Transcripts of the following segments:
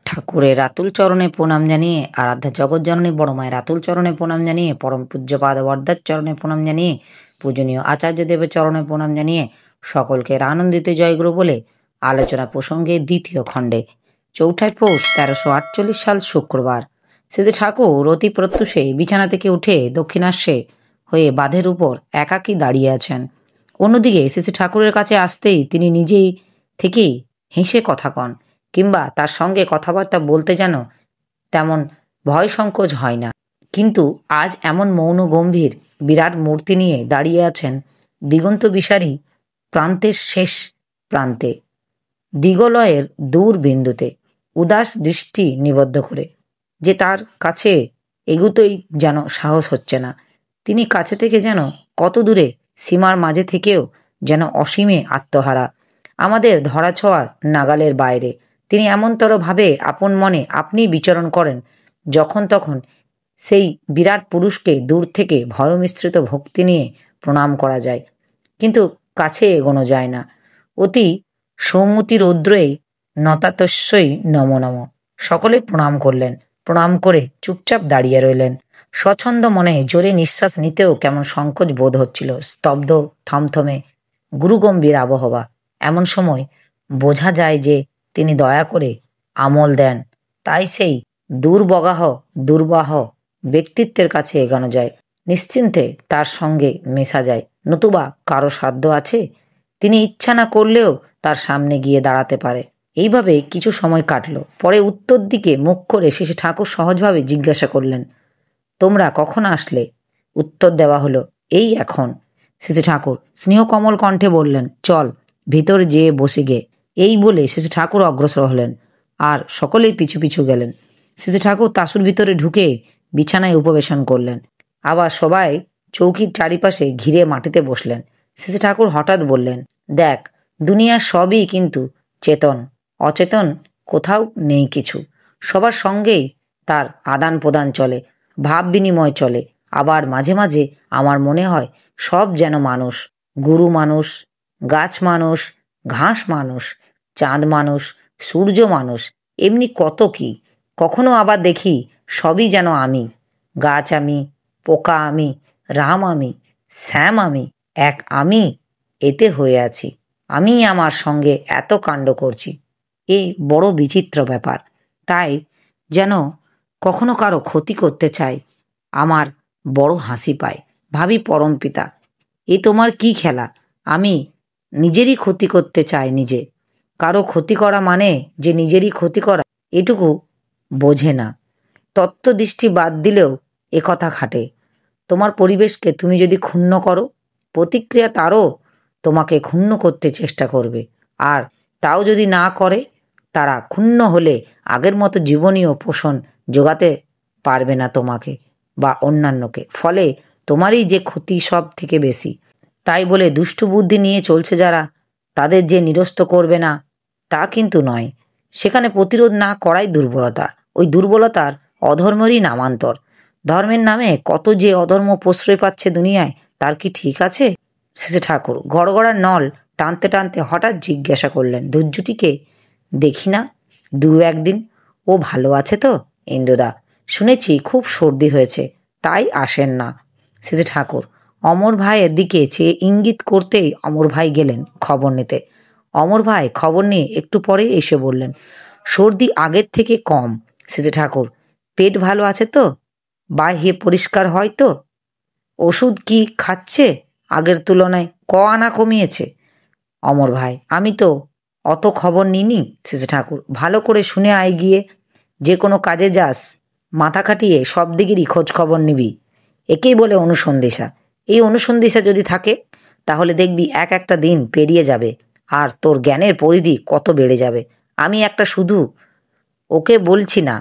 ঠাকুরের রাতুল চরণে প্রণাম জানিয়ে, আরাধ্যা জগৎজননী বড় মায়ের রাতুল চরণে প্রণাম জানিয়ে, পরম পূজ্যপাদ বরদার চরণে প্রণাম জানিয়ে, পূজনীয় আচার্যদেবের চরণে প্রণাম জানিয়ে সকলকে আনন্দিত জয়গুরু বলে আলোচনা প্রসঙ্গে দ্বিতীয় খণ্ডে ৪ পৌষ ১৩৪৮ সাল শুক্রবার শ্রী ঠাকুর অতি প্রত্যুষে বিছানা থেকে উঠে দক্ষিণাস্যে হয়ে বাঁধের উপর একাকী দাঁড়িয়ে আছেন। অন্যদিকে শ্রী ঠাকুরের কাছে আসতেই তিনি নিজেই থেকেই হেসে কথা কন, কিংবা তার সঙ্গে কথাবার্তা বলতে যেন তেমন ভয় সংকোচ হয় না। কিন্তু আজ এমন মৌন গম্ভীর বিরাট মূর্তি নিয়ে দাঁড়িয়ে আছেন দিগন্ত বিসারী প্রান্তের শেষ প্রান্তে, দিগলয়ের দূর বিন্দুতে, উদাস দৃষ্টি নিবদ্ধ করে, যে তার কাছে এগুতোই যেন সাহস হচ্ছে না। তিনি কাছে থেকে যেন কত দূরে, সীমার মাঝে থেকেও যেন অসীমে আত্মহারা, আমাদের ধরাছোঁয়ার নাগালের বাইরে। তিনি এমনতর ভাবে আপন মনে আপনি বিচরণ করেন, যখন তখন সেই বিরাট পুরুষকে দূর থেকে ভয়মিশ্রিত ভক্তি নিয়ে প্রণাম করা যায়, কিন্তু কাছে এগোনো যায় না। অতি সৌমতি রৌদ্রেই নতাতস্যই নমো নম। সকলে প্রণাম করলেন। প্রণাম করে চুপচাপ দাঁড়িয়ে রইলেন। স্বচ্ছন্দ মনে জোরে নিঃশ্বাস নিতেও কেমন সংকোচ বোধ হচ্ছিল। স্তব্ধ, থমথমে, গুরুগম্ভীর আবহাওয়া। এমন সময় বোঝা যায় যে তিনি দয়া করে আমল দেন, তাই সেই দুর্বাহ ব্যক্তিত্বের কাছে এগোনো যায়, নিশ্চিন্তে তার সঙ্গে মেশা যায়। নতুবা কারো সাধ্য আছে তিনি ইচ্ছা না করলেও তার সামনে গিয়ে দাঁড়াতে পারে। এইভাবে কিছু সময় কাটলো। পরে উত্তর দিকে মুখ করে শ্রী ঠাকুর সহজভাবে জিজ্ঞাসা করলেন, তোমরা কখন আসলে? উত্তর দেওয়া হলো, এই এখন। শ্রী ঠাকুর স্নেহকমল কণ্ঠে বললেন, চল ভিতর যেয়ে বসে গে। এই বলে শ্রী ঠাকুর অগ্রসর হলেন, আর সকলেই পিছু পিছু গেলেন। শ্রী ঠাকুর তাসুর ভিতরে ঢুকে বিছানায় উপবেশন করলেন। আবার সবাই চৌকির চারিপাশে ঘিরে মাটিতে বসলেন। শ্রী ঠাকুর হঠাৎ বললেন, দেখ, দুনিয়ার সবই কিন্তু চেতন, অচেতন কোথাও নেই কিছু। সবার সঙ্গেই তার আদান প্রদান চলে, ভাব বিনিময় চলে। আবার মাঝে মাঝে আমার মনে হয় সব যেন মানুষ, গুরু মানুষ, গাছ মানুষ, ঘাস মানুষ, চাঁদ মানুষ, সূর্য মানুষ, এমনি কত কি। কখনো আবার দেখি সবই যেন আমি, গাছ আমি, পোকা আমি, রাম আমি, শ্যাম আমি, এক আমি এতে হয়ে আছি। আমি আমার সঙ্গে এত কাণ্ড করছি। এই বড় বিচিত্র ব্যাপার। তাই যেন কখনো কারো ক্ষতি করতে চাই, আমার বড় হাসি পায়। ভাবি, পরমপিতা, এ তোমার কি খেলা? আমি নিজেরই ক্ষতি করতে চাই নিজে। কারো ক্ষতি করা মানে যে নিজেরই ক্ষতি করা, এটুকু বোঝে না। তত্ত্বদৃষ্টি বাদ দিলেও এ কথা খাটে। তোমার পরিবেশকে তুমি যদি ক্ষুণ্ণ করো, প্রতিক্রিয়া তারও তোমাকে ক্ষুণ্ণ করতে চেষ্টা করবে। আর তাও যদি না করে, তারা ক্ষুণ্ণ হলে আগের মতো জীবনীয় পোষণ জোগাতে পারবে না তোমাকে বা অন্যান্যকে। ফলে তোমারই যে ক্ষতি সব থেকে বেশি। তাই বলে দুষ্টু বুদ্ধি নিয়ে চলছে যারা, তাদের যে নিরস্ত করবে না তা কিন্তু নয়। সেখানে প্রতিরোধ না করাই দুর্বলতা। ওই দুর্বলতার অধর্মেরই নামান্তর। ধর্মের নামে কত যে অধর্ম প্রশ্রয় পাচ্ছে দুনিয়ায়, তার কি ঠিক আছে? শ্রী ঠাকুর গড়গড়ার নল টানতে টানতে হঠাৎ জিজ্ঞাসা করলেন, ধৈর্যটিকে দেখি না দু একদিন? ও ভালো আছে তো? ইন্দুদা, শুনেছি খুব সর্দি হয়েছে, তাই আসেন না। শ্রী ঠাকুর অমর ভাইয়ের দিকে চেয়ে ইঙ্গিত করতেই অমর ভাই গেলেন খবর নিতে। অমর ভাই খবর নিয়ে একটু পরে এসে বললেন, সর্দি আগের থেকে কম। শ্রী ঠাকুর, পেট ভালো আছে তো? বাহ্যে পরিষ্কার হয় তো? ওষুধ কি খাচ্ছে? আগের তুলনায় আনা কমিয়েছে? অমর ভাই, আমি তো অত খবর নিইনি। শ্রী ঠাকুর, ভালো করে শুনে আয় গিয়ে। যে কোনো কাজে যাস, মাথা খাটিয়ে সব দিকেরই খোঁজ খবর নিবি। একেই বলে অনুসন্ধিৎসা। এই অনুসন্ধিৎসা যদি থাকে, তাহলে দেখবি এক একটা দিন পেরিয়ে যাবে আর তোর জ্ঞানের পরিধি কত বেড়ে যাবে। আমি একটা শুধু ওকে বলছি না,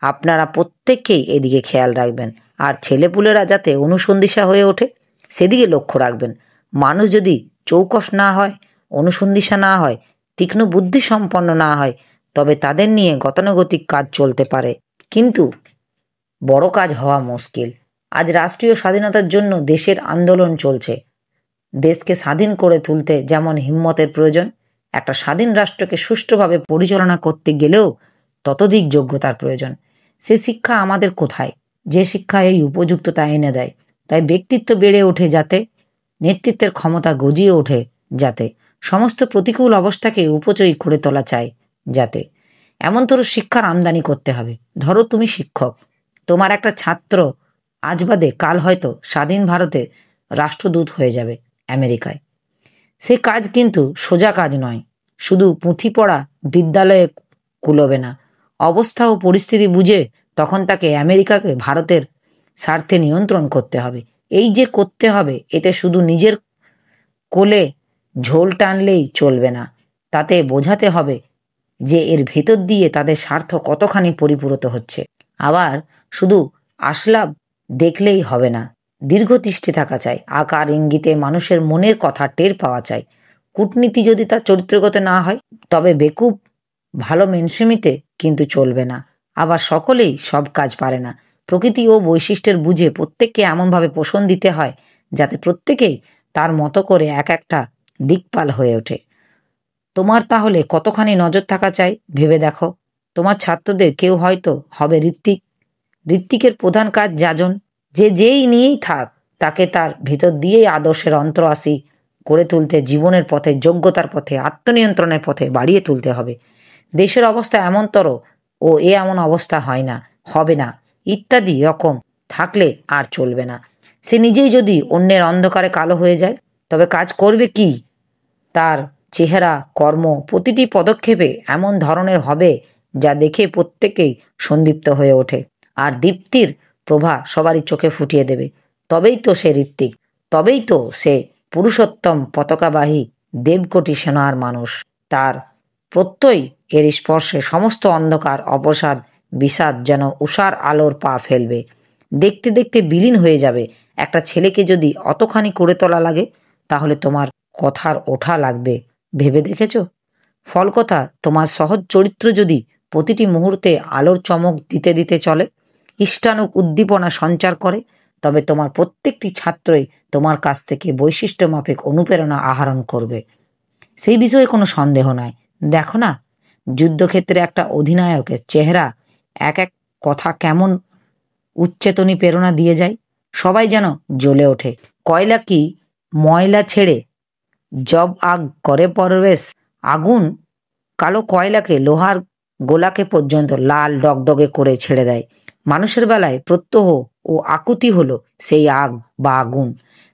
আপনারা প্রত্যেককেই এদিকে খেয়াল রাখবেন। আর ছেলেপুলেরা যাতে অনুসন্ধিৎসা হয়ে ওঠে, সেদিকে লক্ষ্য রাখবেন। মানুষ যদি চৌকস না হয়, অনুসন্ধিৎসা না হয়, তীক্ষ্ণ বুদ্ধি সম্পন্ন না হয়, তবে তাদের নিয়ে গতানুগতিক কাজ চলতে পারে, কিন্তু বড় কাজ হওয়া মুশকিল। আজ রাষ্ট্রীয় স্বাধীনতার জন্য দেশের আন্দোলন চলছে। দেশকে স্বাধীন করে তুলতে যেমন হিম্মতের প্রয়োজন, একটা স্বাধীন রাষ্ট্রকে সুষ্ঠুভাবে পরিচালনা করতে গেলেও ততোধিক যোগ্যতার প্রয়োজন। সে শিক্ষা আমাদের কোথায়, যে শিক্ষা এই উপযুক্ততা এনে দেয়। তাই ব্যক্তিত্ব বেড়ে ওঠে যাতে, নেতৃত্বের ক্ষমতা গজিয়ে ওঠে যাতে, সমস্ত প্রতিকূল অবস্থাকে উপচয়ী করে তোলা চায় যাতে, এমন তোর শিক্ষার আমদানি করতে হবে। ধরো তুমি শিক্ষক, তোমার একটা ছাত্র আজ বাদে কাল হয়তো স্বাধীন ভারতে রাষ্ট্রদূত হয়ে যাবে আমেরিকায়। সে কাজ কিন্তু সোজা কাজ নয়, শুধু পুঁথি পড়া বিদ্যালয়ে কুলোবে না। অবস্থা ও পরিস্থিতি বুঝে তখন তাকে আমেরিকাকে ভারতের স্বার্থে নিয়ন্ত্রণ করতে হবে। এই যে করতে হবে, এতে শুধু নিজের কোলে ঝোল টানলেই চলবে না, তাতে বোঝাতে হবে যে এর ভেতর দিয়ে তাদের স্বার্থ কতখানি পরিপূরক হচ্ছে। আবার শুধু আশলাভ দেখলেই হবে না, দীর্ঘদৃষ্টি থাকা চাই। আকার ইঙ্গিতে মানুষের মনের কথা টের পাওয়া চাই। কূটনীতি যদি তার চরিত্রগত না হয়, তবে বেকুব ভালো মেনসেমিতে কিন্তু চলবে না। আবার সকলেই সব কাজ পারে না। প্রকৃতি ও বৈশিষ্ট্যের বুঝে প্রত্যেককে এমনভাবে পোষণ দিতে হয় যাতে প্রত্যেকেই তার মতো করে এক একটা দিকপাল হয়ে ওঠে। তোমার তাহলে কতখানি নজর থাকা চাই ভেবে দেখো। তোমার ছাত্রদের কেউ হয়তো হবে ঋত্বিক। ঋত্বিকের প্রধান কাজ যাজন। যে যেই নিয়েই থাক, তাকে তার ভিতর দিয়েই আদর্শের অন্তরাশি করে তুলতে, জীবনের পথে, যোগ্যতার পথে, আত্মনিয়ন্ত্রণের পথে বাড়িয়ে তুলতে হবে। দেশের অবস্থা এমনতর ও এমন অবস্থা হয় না, হবে না ইত্যাদি রকম থাকলে আর চলবে না। সে নিজেই যদি অন্যের অন্ধকারে কালো হয়ে যায়, তবে কাজ করবে কি? তার চেহারা, কর্ম, প্রতিটি পদক্ষেপে এমন ধরনের হবে যা দেখে প্রত্যেকেই সন্দীপ্ত হয়ে ওঠে, আর দীপ্তির প্রভা সবারই চোখে ফুটিয়ে দেবে। তবেই তো সে ঋত্বিক, তবেই তো সে পুরুষোত্তম পতাকাবাহী দেবকোটি সেনার মানুষ। তার প্রত্যয় এর স্পর্শে সমস্ত অন্ধকার, অবসাদ, বিষাদ যেন উষার আলোর পা ফেলবে। দেখতে দেখতে বিলীন হয়ে যাবে। একটা ছেলেকে যদি অতখানি করে তোলা লাগে, তাহলে তোমার কথার ওঠা লাগবে ভেবে দেখেছ? ফল কথা, তোমার সহজ চরিত্র যদি প্রতিটি মুহূর্তে আলোর চমক দিতে দিতে চলে, ইষ্টানুক উদ্দীপনা সঞ্চার করে, তবে তোমার প্রত্যেকটি ছাত্রই তোমার কাছ থেকে বৈশিষ্ট্য মাফিক অনুপ্রেরণা আহরণ করবে। সেই বিষয়ে কোনো সন্দেহ নাই। দেখো না, যুদ্ধক্ষেত্রে একটা অধিনায়কের চেহারা এক এক কথা কেমন উচ্চেতনী প্রেরণা দিয়ে যায়। সবাই যেন জ্বলে ওঠে। কয়লা কি ময়লা ছেড়ে জব আগ করে প্রবেশ? আগুন কালো কয়লাকে, লোহার গোলাকে পর্যন্ত লাল ডগডগে করে ছেড়ে দেয়। মানুষের বেলায় প্রত্যহ ও আকুতি হলো সেই আগ বা আগুন,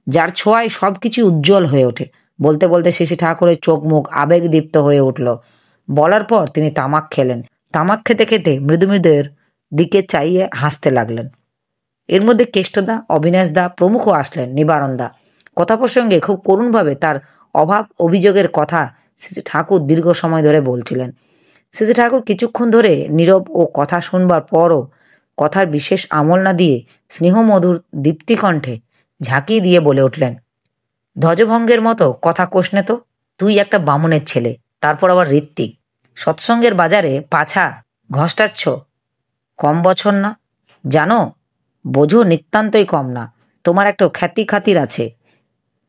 যার ছোঁয়ায় সবকিছু উজ্জ্বল হয়ে ওঠে। বলতে বলতে শ্রী ঠাকুরের চোখ মুখ আবেগদীপ্ত হয়ে উঠল। বলার পর তিনি তামাক খেলেন। তামাক খেতে খেতে মৃদু মৃদুর দিকে চাইয়ে হাসতে লাগলেন। এর মধ্যে কেষ্টদা, অবিনাশদা প্রমুখ আসলেন। নিবারণদা কথা প্রসঙ্গে খুব করুণভাবে তার অভাব অভিযোগের কথা শ্রী ঠাকুর দীর্ঘ সময় ধরে বলছিলেন। শ্রী ঠাকুর কিছুক্ষণ ধরে নীরব ও কথা শুনবার পরও কথার বিশেষ আমল না দিয়ে স্নেহমধুর দীপ্তিকণ্ঠে ঝাঁকিয়ে দিয়ে বলে উঠলেন, ধ্বজভঙ্গের মতো কথা কোষনে তো। তুই একটা বামুনের ছেলে, তারপর আবার ঋত্বিক, সৎসঙ্গের বাজারে পাছা ঘষ্টাচ্ছ কম বছর না? জানো, বোঝো নিতান্তই কম না। তোমার একটা খ্যাতি খাতির আছে,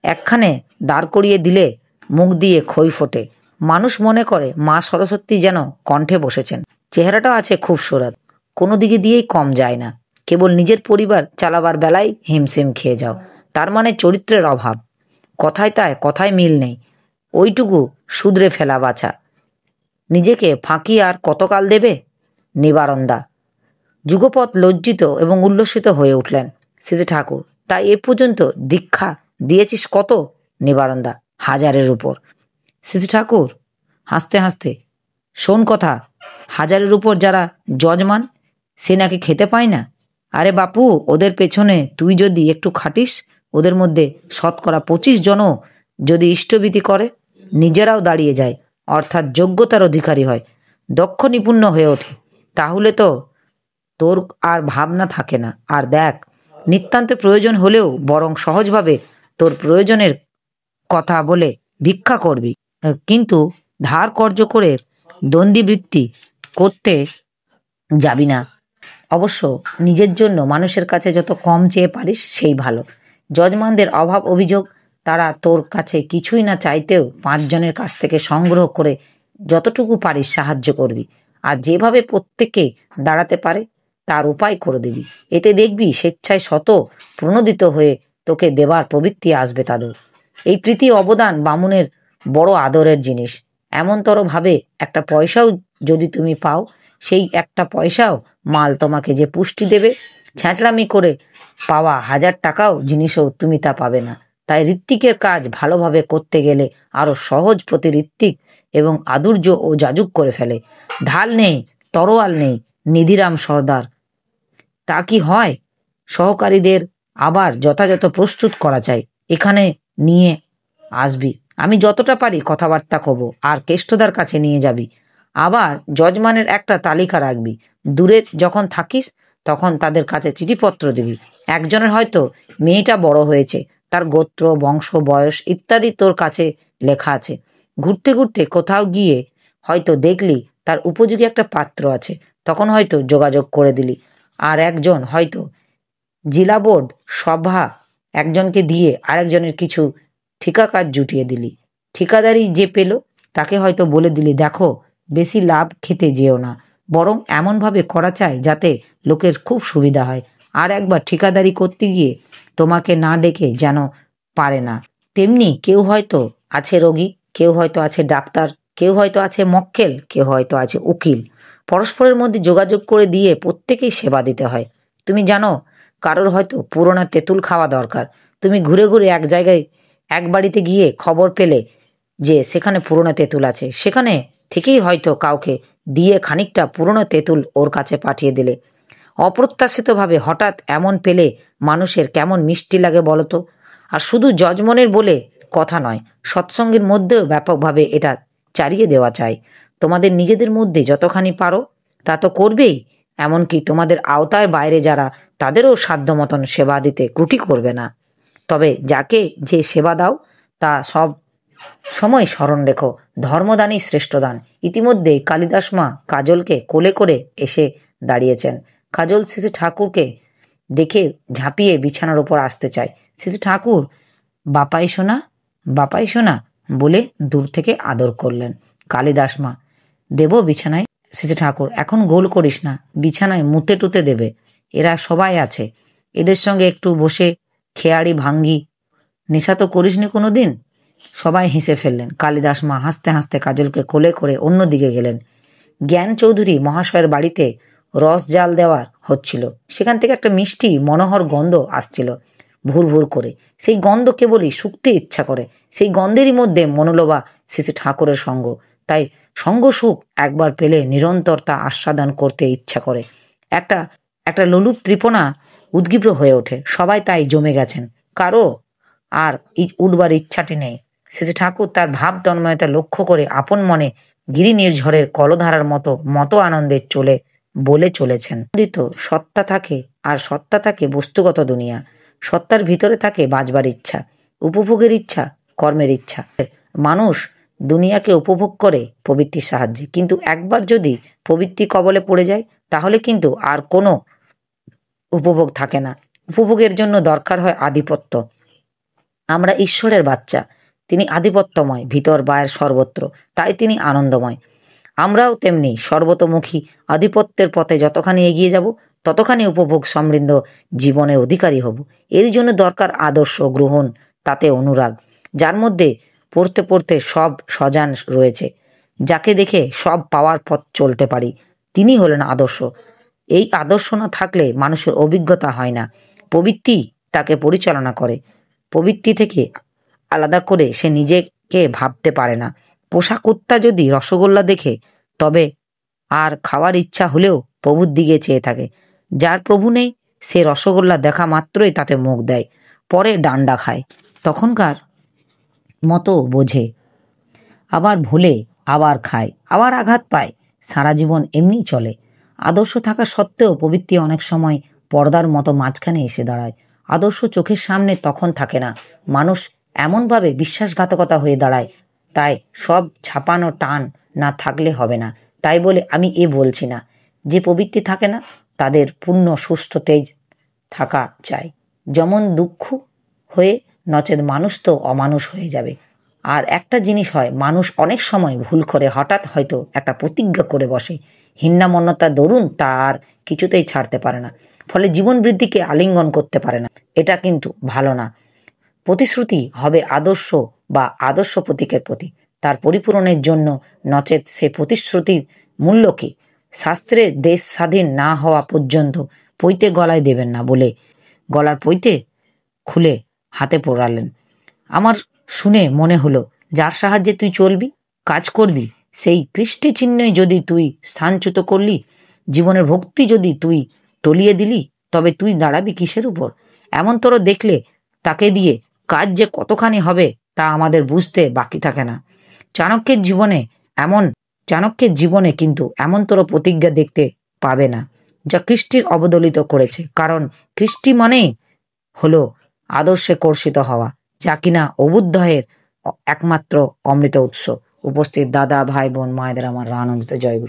একখানে দাঁড় করিয়ে দিলে মুখ দিয়ে খই ফোটে। মানুষ মনে করে মা সরস্বতী যেন কণ্ঠে বসেছেন। চেহারাটাও আছে খুব সুরাত, কোনো দিকে দিয়েই কম যায় না। কেবল নিজের পরিবার চালাবার বেলায় হিমশিম খেয়ে যাও। তার মানে চরিত্রের অভাব। কথায় তাই কথায় মিল নেই, ওইটুকু শুধরে ফেলা বাছা। নিজেকে ফাঁকি আর কতকাল দেবে? নিবারণদা যুগপৎ লজ্জিত এবং উল্লসিত হয়ে উঠলেন। শ্রী ঠাকুর, তাই এ পর্যন্ত দীক্ষা দিয়েছিস কত? নিবারণদা, 1000-এর উপর। শ্রী ঠাকুর হাসতে হাসতে, শোন কথা, 1000-এর উপর যারা যজমান, সে নাকি খেতে পায় না? আরে বাপু, ওদের পেছনে তুই যদি একটু খাটিস, ওদের মধ্যে 25% জনও যদি ইষ্টভীতি করে, নিজেরাও দাঁড়িয়ে যায়, অর্থাৎ যোগ্যতার অধিকারী হয়, দক্ষ নিপুণ্য হয়ে ওঠে, তাহলে তো তোর আর ভাবনা থাকে না। আর দেখ, নিতান্ত প্রয়োজন হলেও বরং সহজভাবে তোর প্রয়োজনের কথা বলে ভিক্ষা করবি, কিন্তু ধার কর্য করে দ্বন্দ্বীবৃত্তি করতে যাবি না। অবশ্য নিজের জন্য মানুষের কাছে যত কম চেয়ে পারিস সেই ভালো। যজমানদের অভাব অভিযোগ, তারা তোর কাছে কিছুই না চাইতেও 5 জনের কাছ থেকে সংগ্রহ করে যতটুকু পারিস সাহায্য করবি। আর যেভাবে প্রত্যেকে দাঁড়াতে পারে তার উপায় করে দিবি। এতে দেখবি স্বেচ্ছায় শত প্রণোদিত হয়ে তোকে দেবার প্রবৃত্তি আসবে তাদের। এই প্রীতি অবদান বামুনের বড় আদরের জিনিস। এমনতর ভাবে একটা পয়সাও যদি তুমি পাও, সেই একটা পয়সাও মাল তোমাকে যে পুষ্টি দেবে, ছ্যাঁচড়ামি করে পাওয়া 1000 টাকাও জিনিসও তুমি তা পাবে না। তাই ঋত্বিকের কাজ ভালোভাবে করতে গেলে আরো সহজ প্রতি ঋত্বিক এবং আদুর্য ও যাজুক করে ফেলে। ঢাল নেই, তরোয়াল নেই, নিধিরাম সর্দার, তা কি হয়? সহকারীদের আবার যথাযথ প্রস্তুত করা চাই। এখানে নিয়ে আসবি, আমি যতটা পারি কথাবার্তা কব, আর কেষ্টদার কাছে নিয়ে যাবি। আবার যজমানের একটা তালিকা রাখবি। দূরে যখন থাকিস তখন তাদের কাছে চিঠিপত্র দিবি। একজনের হয়তো মেয়েটা বড় হয়েছে, তার গোত্র, বংশ, বয়স ইত্যাদি তোর কাছে লেখা আছে। ঘুরতে ঘুরতে কোথাও গিয়ে হয়তো দেখলি তার উপযোগী একটা পাত্র আছে, তখন হয়তো যোগাযোগ করে দিলি। আর একজন হয়তো জিলা বোর্ড সভা একজনকে দিয়ে আরেকজনের কিছু ঠিকা কাজ জুটিয়ে দিলি। ঠিকাদারি যে পেল তাকে হয়তো বলে দিলি, দেখো বেশি লাভ খেতে যেও না, বরং এমনভাবে করা চাই যাতে লোকের খুব সুবিধা হয়। আর একবার ঠিকাদারি করতে গিয়ে তোমাকে না ডেকে যেন পারে না। তেমনি কেউ হয়তো আছে রোগী, কেউ হয়তো আছে ডাক্তার, কেউ হয়তো আছে মক্কেল, কেউ হয়তো আছে উকিল। পরস্পরের মধ্যে যোগাযোগ করে দিয়ে প্রত্যেকেই সেবা দিতে হয়। তুমি জানো, কারোর হয়তো পুরোনো তেঁতুল খাওয়া দরকার। তুমি ঘুরে ঘুরে এক জায়গায় এক বাড়িতে গিয়ে খবর পেলে যে সেখানে পুরোনো তেঁতুল আছে, সেখানে থেকেই হয়তো কাউকে দিয়ে খানিকটা পুরোনো তেঁতুল ওর কাছে পাঠিয়ে দিলে। অপ্রত্যাশিতভাবে হঠাৎ এমন পেলে মানুষের কেমন মিষ্টি লাগে বলতো। আর শুধু যজমনের বলে কথা নয়, সৎসঙ্গের মধ্যেও ব্যাপকভাবে এটা চালিয়ে দেওয়া চাই। তোমাদের নিজেদের মধ্যে যতখানি পারো তা তো করবেই, এমনকি তোমাদের আওতায় বাইরে যারা, তাদেরও সাধ্য মতন সেবা দিতে ত্রুটি করবে না। তবে যাকে যে সেবা দাও তা সব সময় স্মরণ রেখো, ধর্মদানই শ্রেষ্ঠ দান। ইতিমধ্যেই কালিদাস মা কাজলকে কোলে করে এসে দাঁড়িয়েছেন। কাজল শ্রী ঠাকুরকে দেখে ঝাঁপিয়ে বিছানার উপর আসতে চায়। শ্রী ঠাকুর বাপাই সোনা, বাপাই সোনা বলে দূর থেকে আদর করলেন। কালিদাস মা, দেব বিছানায়? শ্রী ঠাকুর, এখন গোল করিস না, বিছানায় মুতে টুতে দেবে, এরা সবাই আছে, এদের সঙ্গে একটু বসে খেয়াড়ি ভাঙ্গি, নেশা তো করিসনি কোনোদিন? সবাই হেসে ফেললেন। কালিদাস মা হাসতে হাসতে কাজলকে কোলে করে অন্যদিকে গেলেন। জ্ঞান চৌধুরী মহাশয়ের বাড়িতে রস জাল দেওয়ার হচ্ছিল, সেখান থেকে একটা মিষ্টি মনোহর গন্ধ আসছিল ভুর ভুর করে। সেই গন্ধ কেবলই শুকতে ইচ্ছা করে। সেই গন্ধেরই মধ্যে মনোলোভা শ্রী ঠাকুরের সঙ্গ। তাই সঙ্গ সুখ একবার পেলে নিরন্তর তা আস্বাদন করতে ইচ্ছা করে। একটা একটা লোলুপ ত্রিপনা উদ্গীব্র হয়ে ওঠে। সবাই তাই জমে গেছেন, কারো আর উঠবার ইচ্ছাটি নেই। শ্রী ঠাকুর তার ভাব তন্ময়তা লক্ষ্য করে আপন মনে গিরি নির্ঝরের কলধারার মতো আনন্দে বলে চলেছেন। তো সত্তা থাকে, আর সত্তা থাকে বস্তুগত দুনিয়া। সত্তার ভিতরে থাকে বাঁচবার ইচ্ছা, উপভোগের ইচ্ছা, কর্মের ইচ্ছা। মানুষ দুনিয়াকে উপভোগ করে প্রবৃত্তির সাহায্যে, কিন্তু একবার যদি প্রবৃত্তি কবলে পড়ে যায় তাহলে কিন্তু আর কোনো উপভোগ থাকে না। উপভোগের জন্য দরকার হয় আধিপত্য। আমরা ঈশ্বরের বাচ্চা, তিনি আধিপত্যময়, ভিতর বাইর সর্বত্র, তাই তিনি আনন্দময়। আমরাও তেমনি সর্বতোমুখী আধিপত্যের পথে যতখানি এগিয়ে যাব ততখানি উপভোগ সমৃদ্ধ জীবনের অধিকারী হব। এর জন্য দরকার আদর্শ গ্রহণ, তাতে অনুরাগ, যার মধ্যে পড়তে পড়তে সব সজান রয়েছে, যাকে দেখে সব পাওয়ার পথ চলতে পারি, তিনি হলেন আদর্শ। এই আদর্শ না থাকলে মানুষের অভিজ্ঞতা হয় না, প্রবৃত্তি তাকে পরিচালনা করে। প্রবৃত্তি থেকে আলাদা করে সে নিজেকে ভাবতে পারে না। পোষা কুত্তা যদি রসগোল্লা দেখে তবে আর খাওয়ার ইচ্ছা হলেও প্রভুর দিকে চেয়ে থাকে। যার প্রভু নেই সে রসগোল্লা দেখা মাত্রই তাতে মুখ দেয়, পরে ডান্ডা খায়, তখনকার মতো বোঝে, আবার ভোলে, আবার খায়, আবার আঘাত পায়, সারা জীবন এমনি চলে। আদর্শ থাকা সত্ত্বেও প্রবৃত্তি অনেক সময় পর্দার মতো মাঝখানে এসে দাঁড়ায়। আদর্শ চোখের সামনে তখন থাকে না, মানুষ এমনভাবে বিশ্বাসঘাতকতা হয়ে দাঁড়ায়। তাই সব ছাপানো টান না থাকলে হবে না। তাই বলে আমি বলছি না যে প্রবৃত্তি থাকে না তাদের পূর্ণ সুস্থ তেজ থাকা চাই, যেমন দুঃখ হয়ে, নচেত মানুষ তো অমানুষ হয়ে যাবে। আর একটা জিনিস হয়, মানুষ অনেক সময় ভুল করে হঠাৎ হয়তো একটা প্রতিজ্ঞা করে বসে, হিন্নামন্যতার দরুন তার কিছুতেই ছাড়তে পারে না, ফলে জীবন বৃদ্ধিকে আলিঙ্গন করতে পারে না। এটা কিন্তু ভালো না। প্রতিশ্রুতি হবে আদর্শ বা আদর্শ প্রতীকের প্রতি, তার পরিপূরণের জন্য, নচেত সে প্রতিশ্রুতির মূল্য কি? শাস্ত্রে দেশ স্বাধীন না হওয়া পর্যন্ত পৈতে গলায় দেবেন না বলে গলার পৈতে খুলে হাতে পড়ালেন। আমার শুনে মনে হলো, যার সাহায্যে তুই চলবি, কাজ করবি, সেই কৃষ্টি চিহ্নই যদি তুই স্থানচ্যুত করলি, জীবনের ভক্তি যদি তুই টলিয়ে দিলি, তবে তুই দাঁড়াবি কিসের উপর? এমন তোর দেখলে তাকে দিয়ে কাজ যে কতখানি হবে তা আমাদের বুঝতে বাকি থাকে না। চাণক্যের জীবনে চাণক্যের জীবনে কিন্তু এমন তোর প্রতিজ্ঞা দেখতে পাবে না, যা কৃষ্টির অবদলিত করেছে। কারণ কৃষ্টি মানেই হলো আদর্শে কর্ষিত হওয়া, যা কিনা অবুদ্ধয়ের একমাত্র অমৃত উৎস। উপস্থিত দাদা, ভাই, বোন, মায়েদের আমার আনন্দিত জয়গুরু।